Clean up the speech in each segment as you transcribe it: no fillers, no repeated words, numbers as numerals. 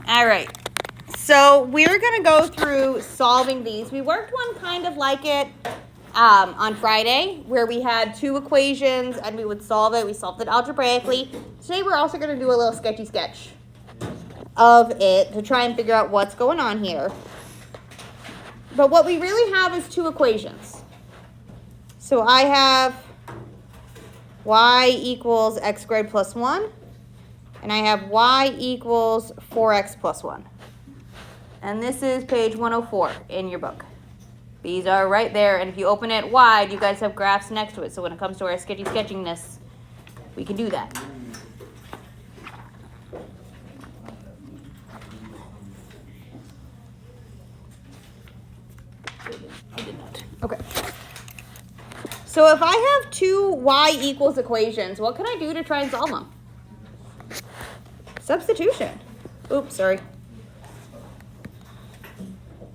All right. So we're going to go through solving these. We worked one kind of like it on Friday where we had two equations and we would solve it. We solved it algebraically. Today we're also going to do a little sketchy sketch of it to try and figure out what's going on here. But what we really have is two equations. So I have y equals x squared plus 1, and I have y equals 4x plus 1. And this is page 104 in your book. These are right there, and if you open it wide, you guys have graphs next to it. So when it comes to our sketchy sketchiness, we can do that. Okay. So if I have two y equals equations, what can I do to try and solve them? Substitution. Oops, sorry.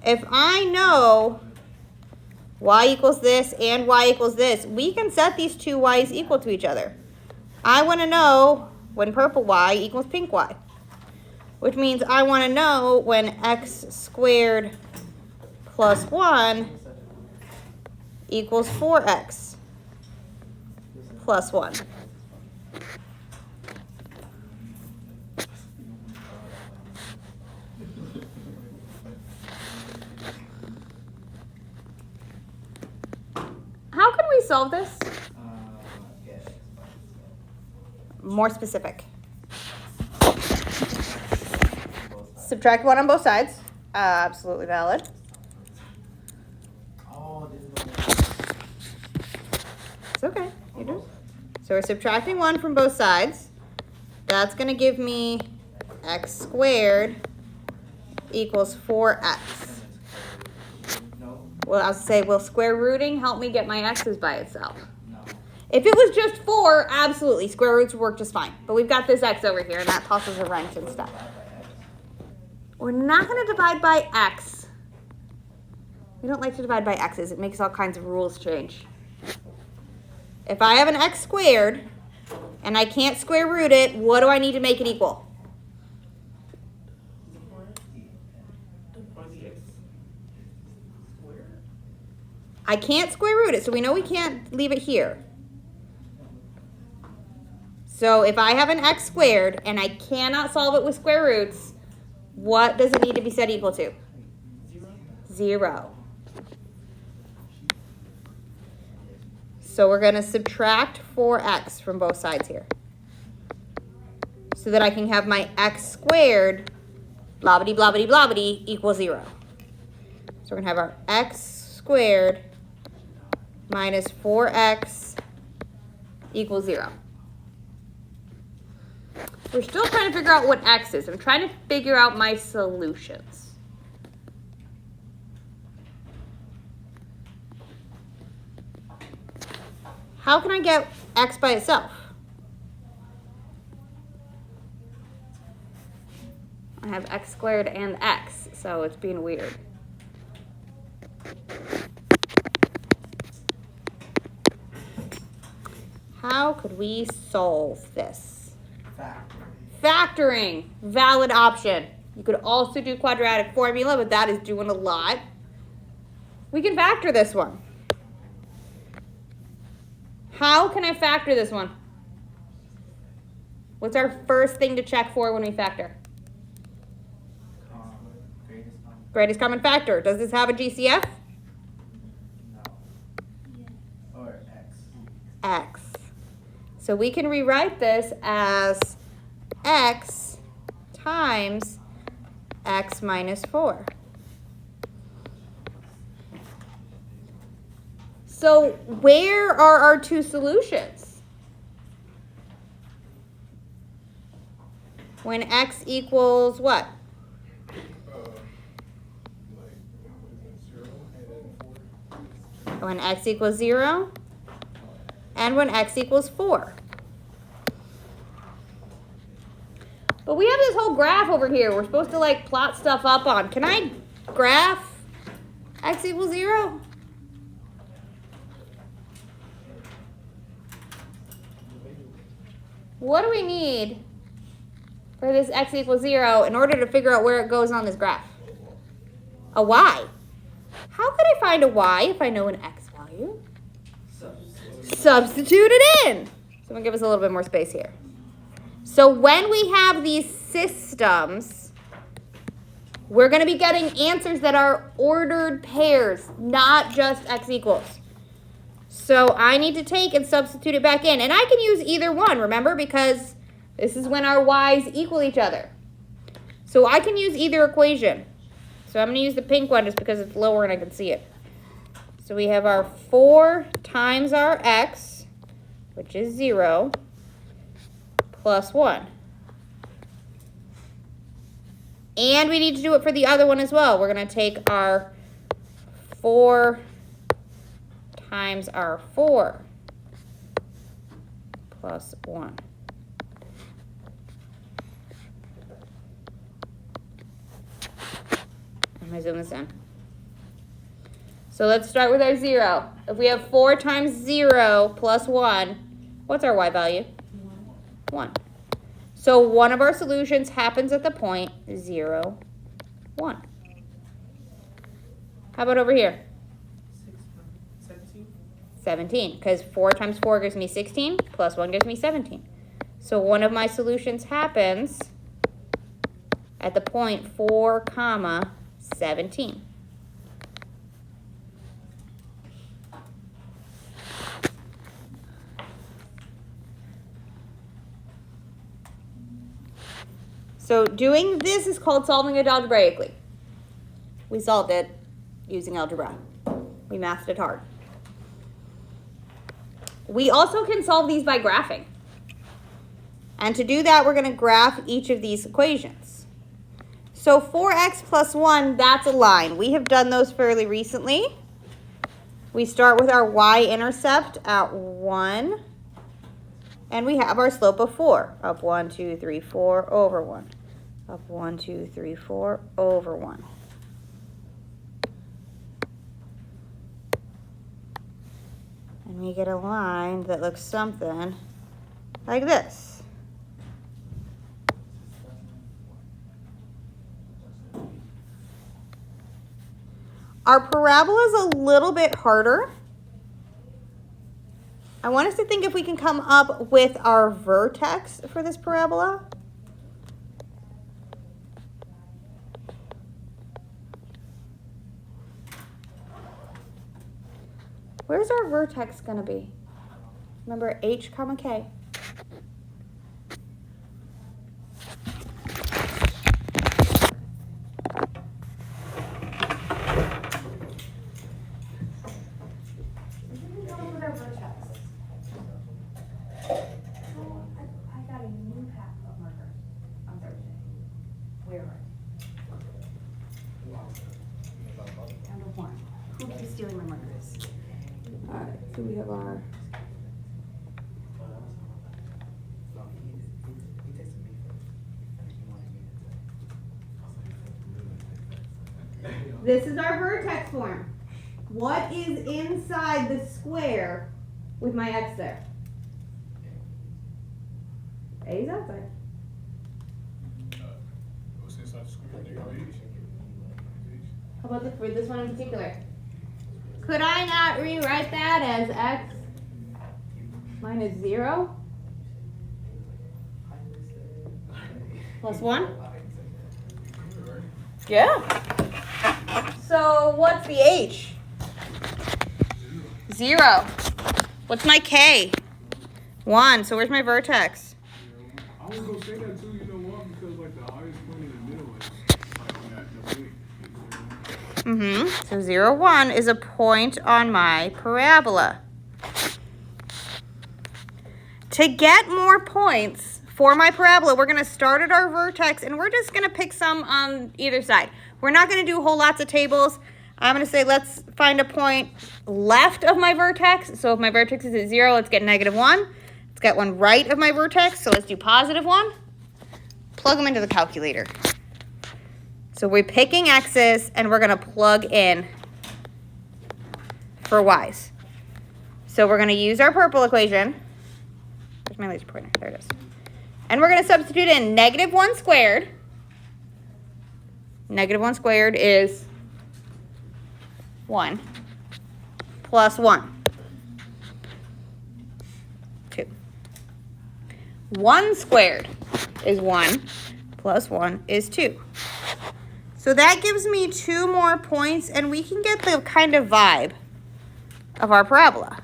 If I know y equals this and y equals this, we can set these two y's equal to each other. I want to know when purple y equals pink y, which means I want to know when x squared plus 1 equals 4x plus 1. How can we solve this? More specific. Subtract 1 on both sides. Absolutely valid. It's okay. You do. So we're subtracting 1 from both sides. That's going to give me x squared equals 4x. Well, I'll say, will square rooting help me get my x's by itself? No. If it was just 4, absolutely. Square roots would work just fine. But we've got this x over here, and that tosses a wrench and stuff. We're not going to divide by x. We don't like to divide by x's. It makes all kinds of rules change. If I have an x squared, and I can't square root it, what do I need to make it equal? I can't square root it, so we know we can't leave it here. So if I have an x squared and I cannot solve it with square roots, what does it need to be set equal to? 0. So we're going to subtract 4x from both sides here so that I can have my x squared, blobbity, blobbity, blobbity, equals 0. So we're going to have our x squared minus 4x equals 0. We're still trying to figure out what x is. I'm trying to figure out my solutions. How can I get x by itself? I have x squared and x, so it's being weird. How could we solve this? Factoring, valid option. You could also do quadratic formula, but that is doing a lot. We can factor this one. How can I factor this one? What's our first thing to check for when we factor? Greatest common factor. Does this have a GCF? No. Or x. X. So we can rewrite this as x times x minus 4. So where are our two solutions? When x equals what? When x equals 0 and when x equals 4. But we have this whole graph over here we're supposed to like plot stuff up on. Can I graph x equals 0? what do we need for this x equals 0 in order to figure out where it goes on this graph? A y. How could I find a y if I know an x value? Substitute it in. So I'm going to give us a little bit more space here. So when we have these systems, we're going to be getting answers that are ordered pairs, not just x equals. So I need to take and substitute it back in. And I can use either one, remember, because this is when our y's equal each other. So I can use either equation. So I'm going to use the pink one just because it's lower and I can see it. So we have our 4 times our x, which is 0, plus 1. And we need to do it for the other one as well. We're going to take our 4 times our 4 plus 1. I'm going to zoom this in. So let's start with our 0. If we have 4 times 0 plus 1, what's our y value? 1. So one of our solutions happens at the point 0, 1. How about over here? 17, because 4 times 4 gives me 16, plus 1 gives me 17. So one of my solutions happens at the point 4, 17. So doing this is called solving it algebraically. We solved it using algebra. We mathed it hard. We also can solve these by graphing. And to do that, we're going to graph each of these equations. So 4x plus 1, that's a line. We have done those fairly recently. We start with our y-intercept at 1. And we have our slope of 4. Up 1, 2, 3, 4, over 1. Up 1, 2, 3, 4, over 1. And we get a line that looks something like this. Our parabola is a little bit harder. I want us to think if we can come up with our vertex for this parabola. Where's our vertex going to be? Remember, h, k. So we have our this is our vertex form. What is inside the square with my x there? A is outside. What's inside the square? How about for this one in particular? Could I not rewrite that as x minus 0 plus 1? Yeah. So what's the h? 0. What's my k? 1. So where's my vertex? I was gonna say that too, you know what? Because like the highest point in the middle is like on that the point. So 0, 1 is a point on my parabola. To get more points for my parabola, we're going to start at our vertex, and we're just going to pick some on either side. We're not going to do whole lots of tables. I'm going to say let's find a point left of my vertex. So if my vertex is at 0, let's get -1. Let's get one right of my vertex, so let's do +1. Plug them into the calculator. So we're picking x's, and we're going to plug in for y's. So we're going to use our purple equation. Where's my laser pointer? There it is. And we're going to substitute in negative 1 squared. Negative 1 squared is 1 plus 1. 2. 1 squared is 1 plus 1 is 2. So that gives me 2 more points, and we can get the kind of vibe of our parabola.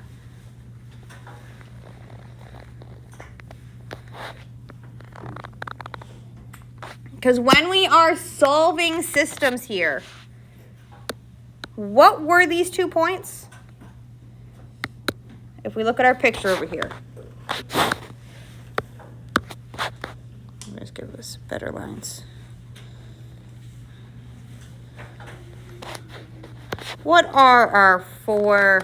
Because when we are solving systems here, what were these 2 points? If we look at our picture over here. Let's give this better lines. What are our 4,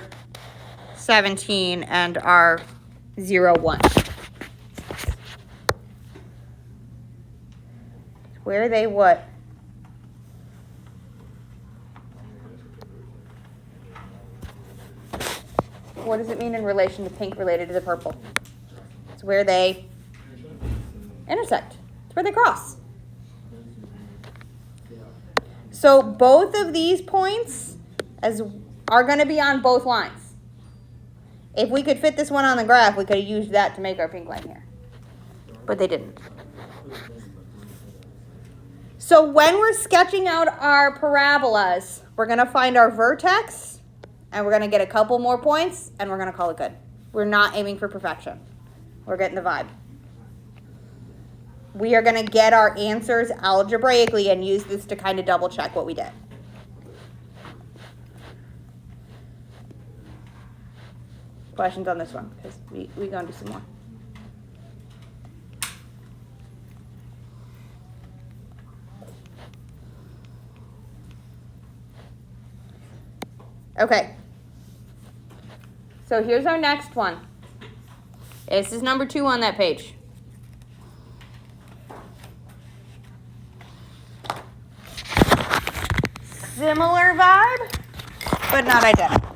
17 and our 0, 1? Where are they what? What does it mean in relation to pink related to the purple? It's where they intersect. It's where they cross. So both of these points are going to be on both lines. If we could fit this one on the graph, we could have used that to make our pink line here. But they didn't. So when we're sketching out our parabolas, we're going to find our vertex, and we're going to get a couple more points, and we're going to call it good. We're not aiming for perfection. We're getting the vibe. We are going to get our answers algebraically and use this to kind of double check what we did. Questions on this one? Because we're going to do some more. Okay. So here's our next one. This is number 2 on that page. Similar vibe, but not identical.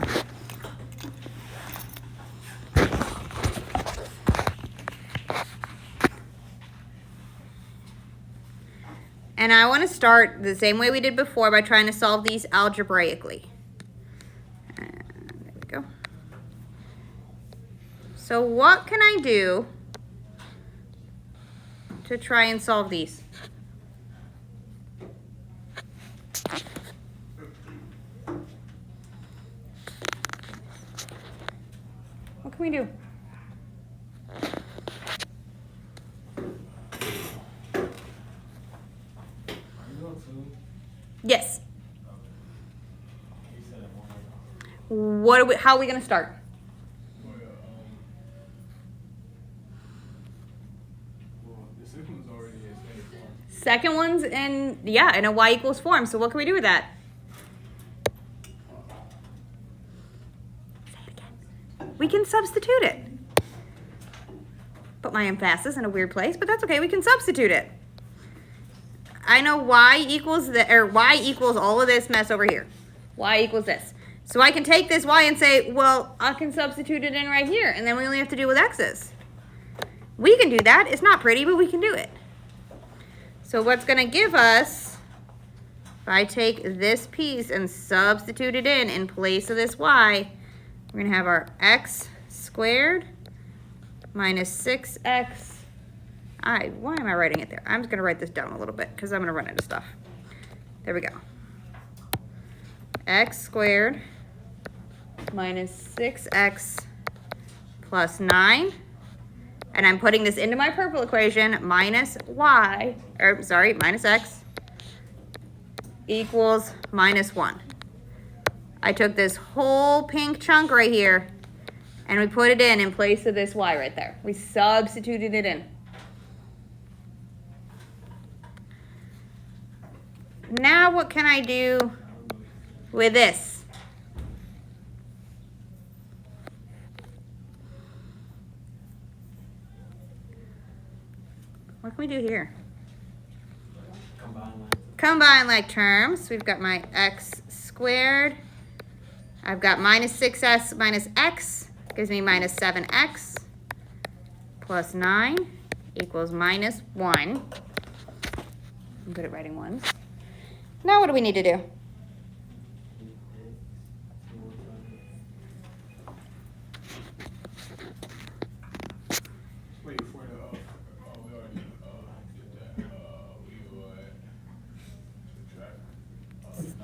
And I want to start the same way we did before by trying to solve these algebraically. And there we go. So what can I do to try and solve these? What can we do? Yes. How are we going to start? The second one's already in standard form. Second one's in a y equals form. So what can we do with that? Say it again. We can substitute it. Put my emphasis in a weird place, but that's okay. We can substitute it. I know y equals all of this mess over here. Y equals this. So I can take this y and say, well, I can substitute it in right here, and then we only have to deal with x's. We can do that. It's not pretty, but we can do it. So what's going to give us, if I take this piece and substitute it in place of this y, we're going to have our x squared minus 6x. Why am I writing it there? I'm just going to write this down a little bit because I'm going to run into stuff. There we go. X squared minus 6x plus 9. And I'm putting this into my purple equation, minus x equals minus 1. I took this whole pink chunk right here and we put it in place of this y right there. We substituted it in. Now what can I do with this? What can we do here? Combine like terms. We've got my x squared. I've got minus 6s minus x gives me minus 7x plus 9 equals minus 1. I'm good at writing ones. Now what do we need to do? Wait for the, we already, did that. We would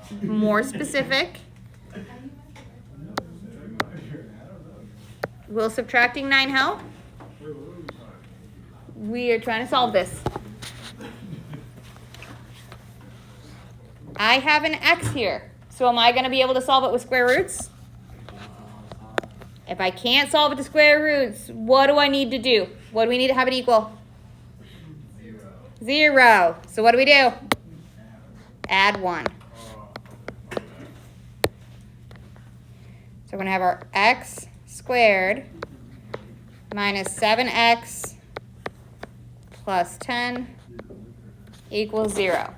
subtract, More specific. Will subtracting 9 help? Wait, what are we trying? We are trying to solve this. I have an x here. So am I going to be able to solve it with square roots? If I can't solve it to square roots, what do I need to do? What do we need to have it equal? 0. So what do we do? Add 1. So we're going to have our x squared minus 7x plus 10 equals 0.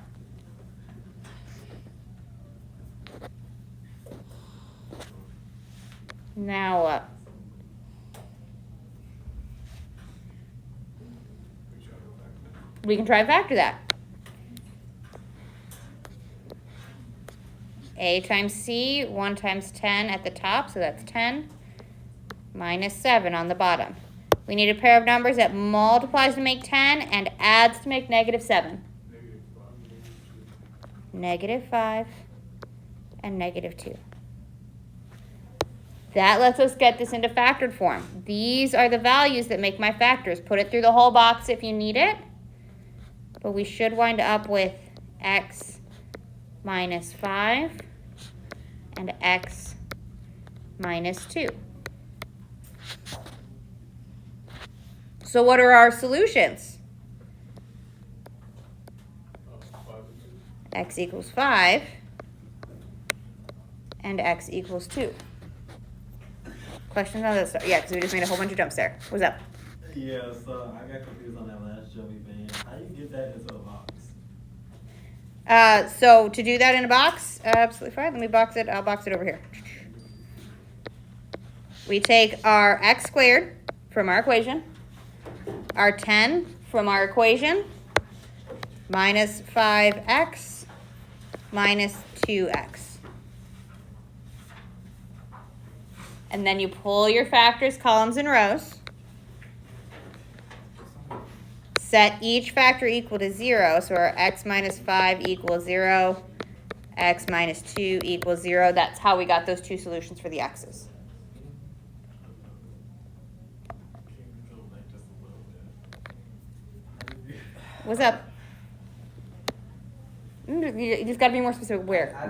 Now what? We can try and factor that. A times c, 1 times 10 at the top, so that's 10, minus 7 on the bottom. We need a pair of numbers that multiplies to make 10 and adds to make negative 7. Negative 5 and negative 2. That lets us get this into factored form. These are the values that make my factors. Put it through the whole box if you need it. But we should wind up with x minus 5 and x minus 2. So what are our solutions? X equals 5 and x equals 2. Questions on this? Yeah, because we just made a whole bunch of jumps there. What's up? Yeah, so I got confused on that last Joey band. How do you get that into a box? So to do that in a box, absolutely fine. Let me box it. I'll box it over here. We take our x squared from our equation, our 10 from our equation, minus 5x minus 2x. And then you pull your factors, columns, and rows. Set each factor equal to 0. So our x minus 5 equals 0. X minus 2 equals 0. That's how we got those two solutions for the x's. What's up? You just got to be more specific. Where? I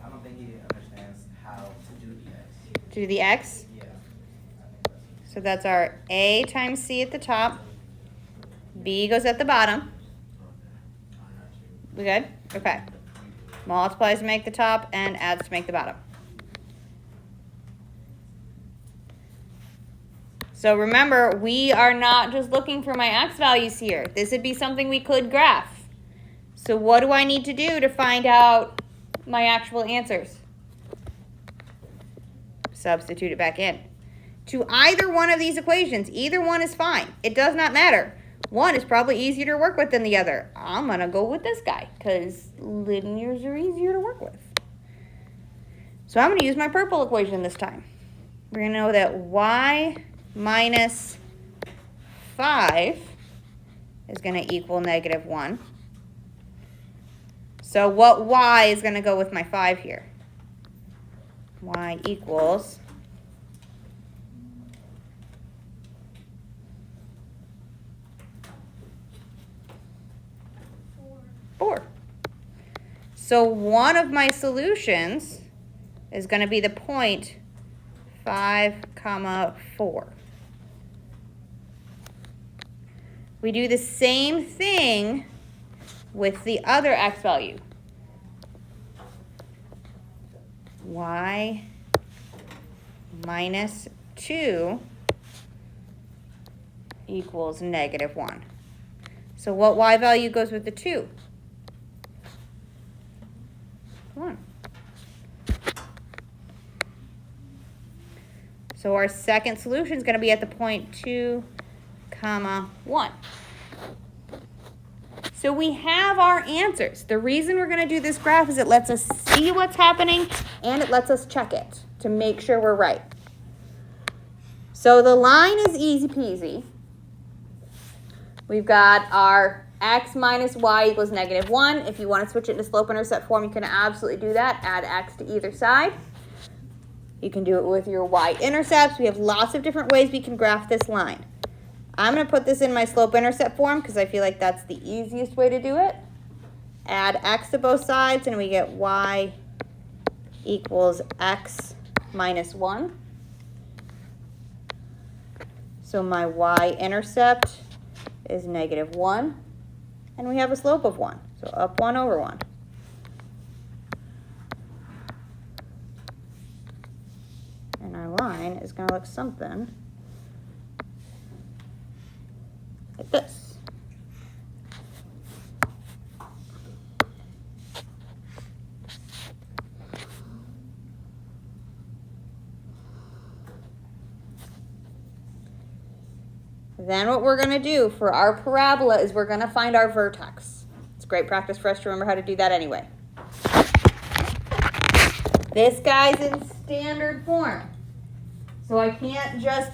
don't think he understands how to do the x. To do the x? Yeah. So that's our a times c at the top. B goes at the bottom. We good? Okay. Multiplies to make the top and adds to make the bottom. So remember, we are not just looking for my x values here. This would be something we could graph. So what do I need to do to find out my actual answers? Substitute it back in. To either one of these equations, either one is fine. It does not matter. One is probably easier to work with than the other. I'm going to go with this guy because linears are easier to work with. So I'm going to use my purple equation this time. We're going to know that y minus 5 is going to equal negative 1. So what y is going to go with my 5 here? Y equals 4. So one of my solutions is going to be the point 5, 4. We do the same thing with the other x value. Y minus 2 equals negative 1. So what y value goes with the 2? 1. So our second solution is going to be at the point 2, 1. So we have our answers. The reason we're going to do this graph is it lets us see what's happening and it lets us check it to make sure we're right. So the line is easy peasy. We've got our x minus y equals -1. If you want to switch it into slope-intercept form, you can absolutely do that. Add x to either side. You can do it with your y-intercepts. We have lots of different ways we can graph this line. I'm going to put this in my slope-intercept form because I feel like that's the easiest way to do it. Add x to both sides, and we get y equals x minus 1. So my y-intercept is -1, and we have a slope of 1. So up 1 over 1. And our line is going to look something like this. Then what we're going to do for our parabola is we're going to find our vertex. It's great practice for us to remember how to do that anyway. This guy's in standard form. So I can't just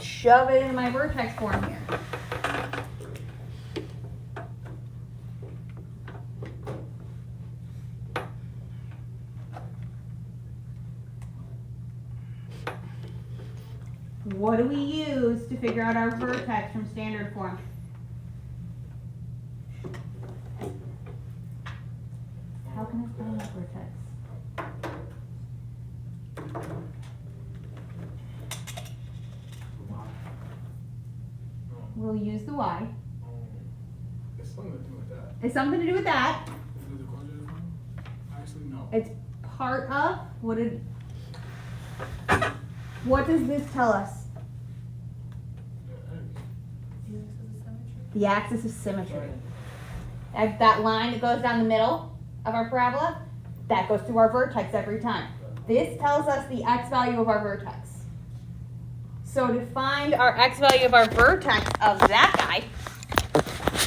shove it in my vertex form here. What do we use to figure out our vertex from standard form? How can I find that vertex? We'll use the y. It's something to do with that. It's something to do with that. Is it the quadratic form? Actually, no. It's part of what does this tell us? The axis of symmetry. That line that goes down the middle of our parabola, that goes through our vertex every time. This tells us the x value of our vertex. So to find our x value of our vertex of that guy,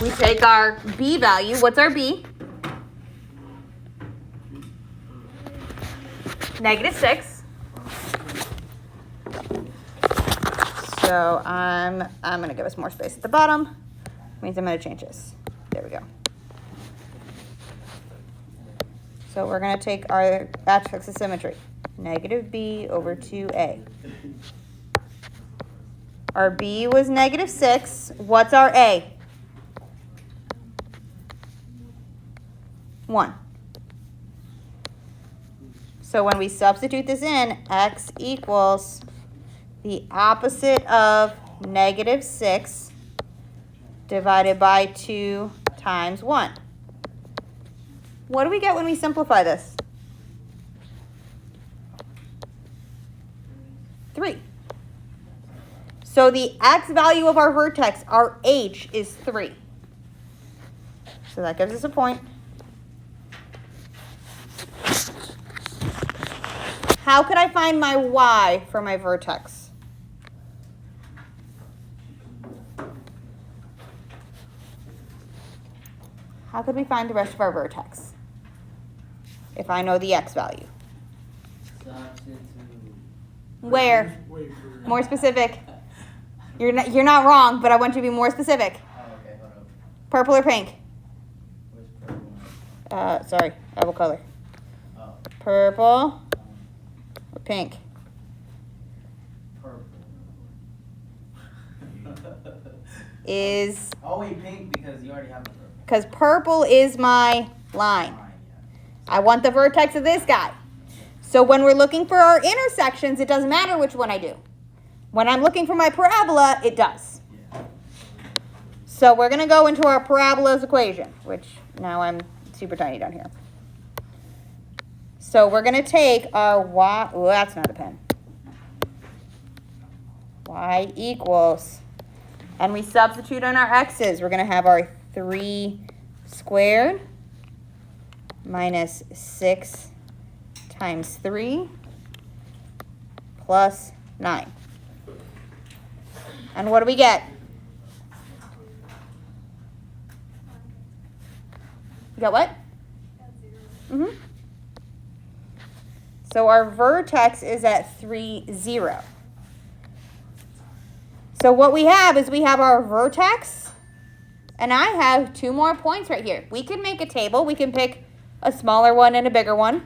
we take our b value. What's our b? -6. So I'm going to give us more space at the bottom. Means I'm going to change this. There we go. So we're going to take our axis of symmetry, -b over 2a. Our b was -6. What's our a? 1. So when we substitute this in, x equals the opposite of -6 divided by 2 times 1. What do we get when we simplify this? 3. So the x value of our vertex, our h, is 3. So that gives us a point. How could I find my y for my vertex? How could we find the rest of our vertex if I know the x value? Where? Wait for More specific. You're not wrong, but I want you to be more specific. Oh, okay, hold up. Purple or pink? Which purple one? Sorry, I will color. Oh, Purple or pink? purple. Is, Oh, wait, pink because you already have the purple. because purple is my line. Fine, yeah. I want the vertex of this guy. So when we're looking for our intersections, it doesn't matter which one I do. When I'm looking for my parabola, it does. Yeah. So we're going to go into our parabola's equation, which now I'm super tiny down here. So we're going to take our y, oh, that's not a pen. Y equals, and we substitute in our x's. We're going to have our 3 squared minus 6 times 3 plus 9. And what do we get? got what? Mm-hmm. So our vertex is at 3, 0. So what we have is we have our vertex, and I have 2 more points right here. We can make a table. We can pick a smaller one and a bigger one.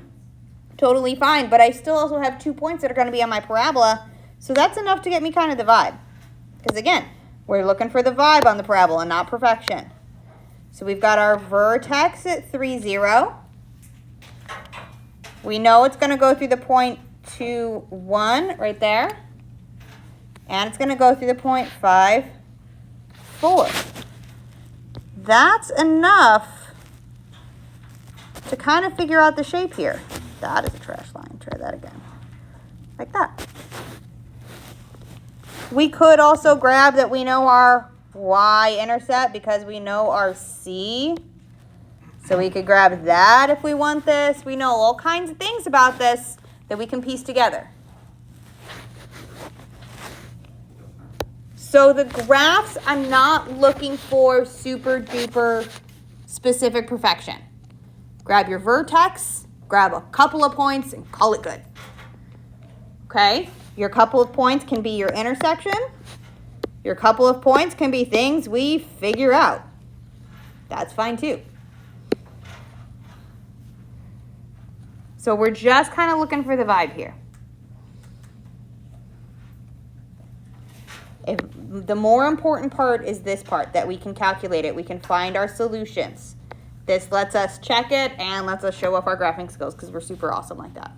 Totally fine, but I still also have 2 points that are going to be on my parabola, so that's enough to get me kind of the vibe. Because again, we're looking for the vibe on the parabola, not perfection. So we've got our vertex at 3, 0. We know it's going to go through the point 2, 1 right there. And it's going to go through the point 5, 4. That's enough to kind of figure out the shape here. That is a trash line. Try that again. Like that. We could also grab that we know our y-intercept because we know our c. So we could grab that if we want this. We know all kinds of things about this that we can piece together. So the graphs, I'm not looking for super duper specific perfection. Grab your vertex, grab a couple of points, and call it good. Okay? Your couple of points can be your intersection. Your couple of points can be things we figure out. That's fine too. So we're just kind of looking for the vibe here. The more important part is this part, that we can calculate it. We can find our solutions. This lets us check it and lets us show off our graphing skills because we're super awesome like that.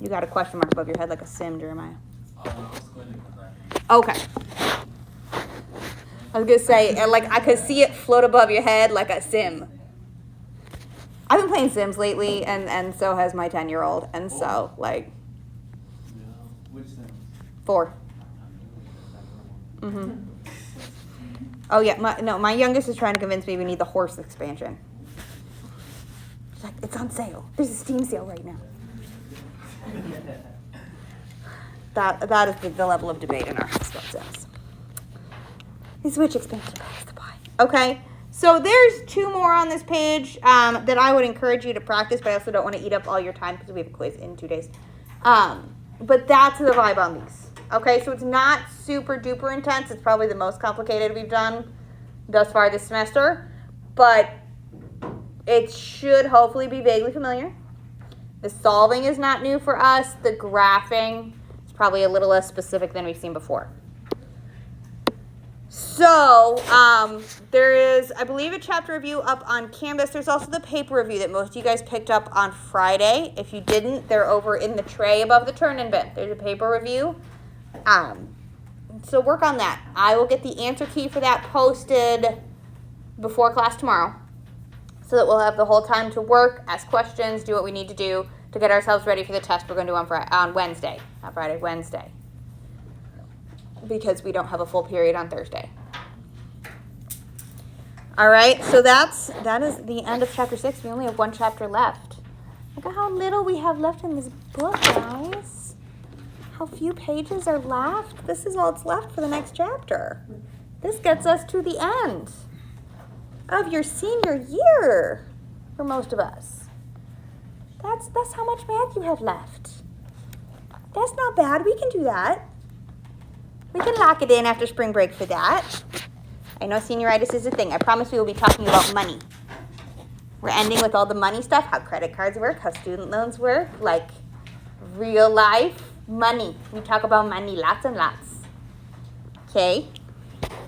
You got a question mark above your head like a sim, Jeremiah. Okay. I was going to say, like, I could see it float above your head like a sim. I've been playing Sims lately, and so has my 10-year-old. And so, like... Which Sims? 4. Mm-hmm. Oh, yeah. My youngest is trying to convince me we need the horse expansion. She's like, it's on sale. There's a Steam sale right now. That is the level of debate in our house about Sims. Is which expansion pack is to buy? Okay. So there's 2 more on this page that I would encourage you to practice, but I also don't want to eat up all your time because we have a quiz in 2 days. But that's the vibe on these. Okay, so it's not super duper intense. It's probably the most complicated we've done thus far this semester, but it should hopefully be vaguely familiar. The solving is not new for us. The graphing is probably a little less specific than we've seen before. So there is, I believe, a chapter review up on Canvas. There's also the paper review that most of you guys picked up on Friday. If you didn't, they're over in the tray above the turn-in bin. There's a paper review. So work on that. I will get the answer key for that posted before class tomorrow so that we'll have the whole time to work, ask questions, do what we need to do to get ourselves ready for the test we're going to do on Wednesday. Not Friday, Wednesday. Because we don't have a full period on Thursday. All right, so that is the end of chapter 6. We only have 1 chapter left. Look at how little we have left in this book, guys. How few pages are left. This is all that's left for the next chapter. This gets us to the end of your senior year for most of us. That's how much math you have left. That's not bad. We can do that. We can lock it in after spring break for that. I know senioritis is a thing. I promise we will be talking about money. We're ending with all the money stuff, how credit cards work, how student loans work, like real life money. We talk about money lots and lots. Okay?